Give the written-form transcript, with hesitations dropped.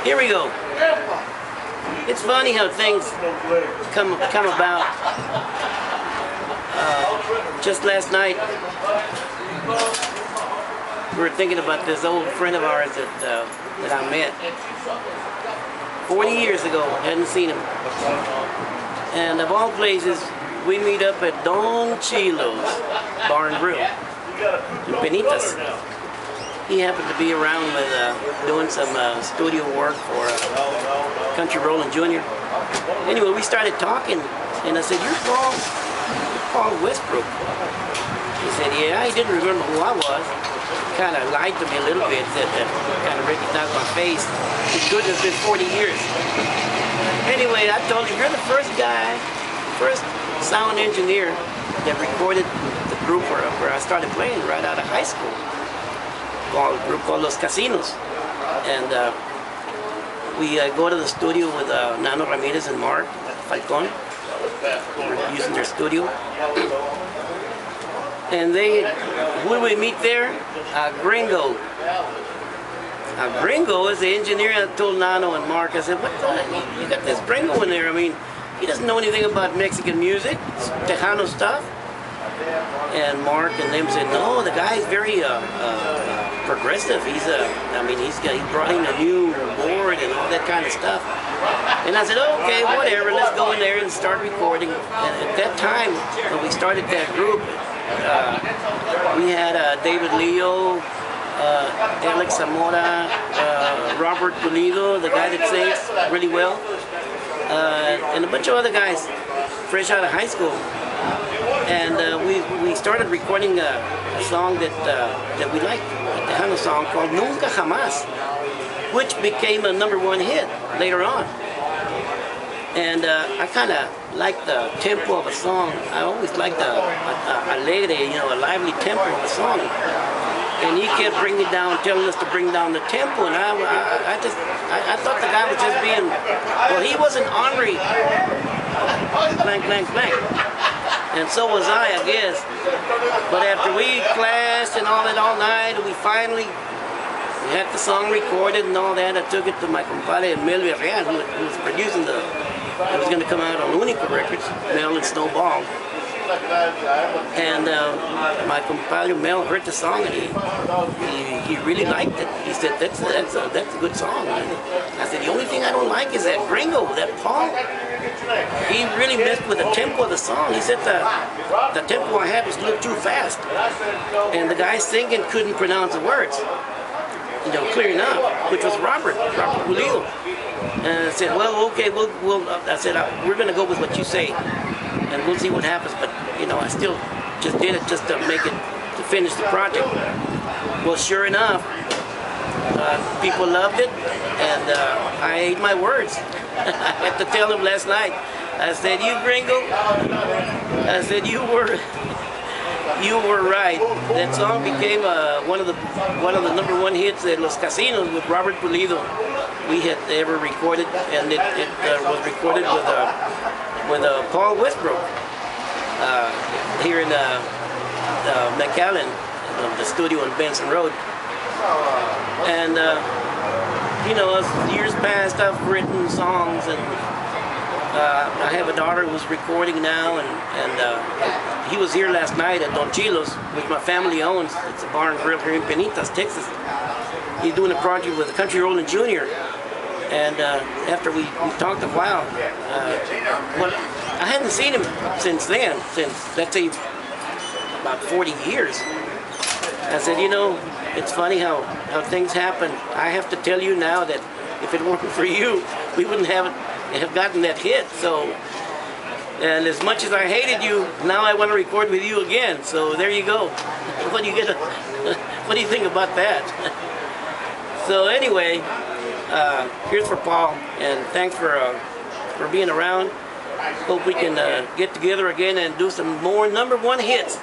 Here we go. It's funny how things come about. Just last night, we were thinking about this old friend of ours that I met 40 years ago. Hadn't seen him. And of all places, we meet up at Don Chilo's Bar and Grill in Penitas. He happened to be around with doing some studio work for Country Rollin' Jr. Anyway, we started talking, and I said, "You're Paul Westbrook." He said, "Yeah." He didn't remember who I was. Kind of lied to me a little bit, that kind of recognized my face. It couldn't have been 40 years. Anyway, I told him, "You're the first guy, first sound engineer that recorded the group where I started playing right out of high school. A group called Los Casinos." And we go to the studio with Nano Ramirez and Mark Falcon. We're using their studio. And who do we meet there? Gringo. Gringo is the engineer. I told Nano and Mark, I said, "What the heck? You got this Gringo in there? I mean, he doesn't know anything about Mexican music, Tejano stuff." And Mark and them said, "No, the guy's very progressive. He brought in a new board and all that kind of stuff." And I said, "Okay, whatever, let's go in there and start recording." And at that time, when we started that group, we had David Leo, Alex Zamora, Robert Pulido, the guy that sings really well, and a bunch of other guys fresh out of high school. And we started recording a song that we liked, a Tejano song called Nunca Jamás, which became a #1 hit later on. And I kind of liked the tempo of a song. I always liked a alegre, a lively tempo of a song. And he kept bringing it down, telling us to bring down the tempo, and I thought the guy was just being, well, he wasn't ornery, blank, blank, blank. And so was I guess. But after we clashed and all that all night, we finally had the song recorded and all that. I took it to my compadre Mel Villarreal, who was producing it was going to come out on Único Records, Mel and Snowball. And my compadre Mel heard the song, and he really liked it. He said, that's a good song. And I said, "The only thing I don't like is that Gringo, that Paul. He really messed with the tempo of the song." He said the tempo I had was a little too fast, and the guy singing couldn't pronounce the words, clear enough, which was Robert Pulido. And I said, "Well, okay, I said, we're going to go with what you say, and we'll see what happens." But I still just did it just to to finish the project. Well, sure enough, people loved it, and I ate my words. I had to tell him last night. I said, "You Gringo," I said, you were right. That song became one of the #1 hits at Los Casinos with Robert Pulido we had ever recorded, and it was recorded with Paul Westbrook here in McAllen, the studio on Benson Road. And as years passed, I've written songs, and I have a daughter who's recording now, and he was here last night at Don Chilo's, which my family owns. It's a bar and grill here in Penitas, Texas. He's doing a project with Country Rollin' Jr. And after we talked a while, I hadn't seen him since then, since, let's say, about 40 years. I said, it's funny how things happen. I have to tell you now that if it weren't for you, we wouldn't have gotten that hit. So, and as much as I hated you, now I want to record with you again. So there you go. What do you think about that? So anyway, here's for Paul, and thanks for being around. Hope we can get together again and do some more #1 hits.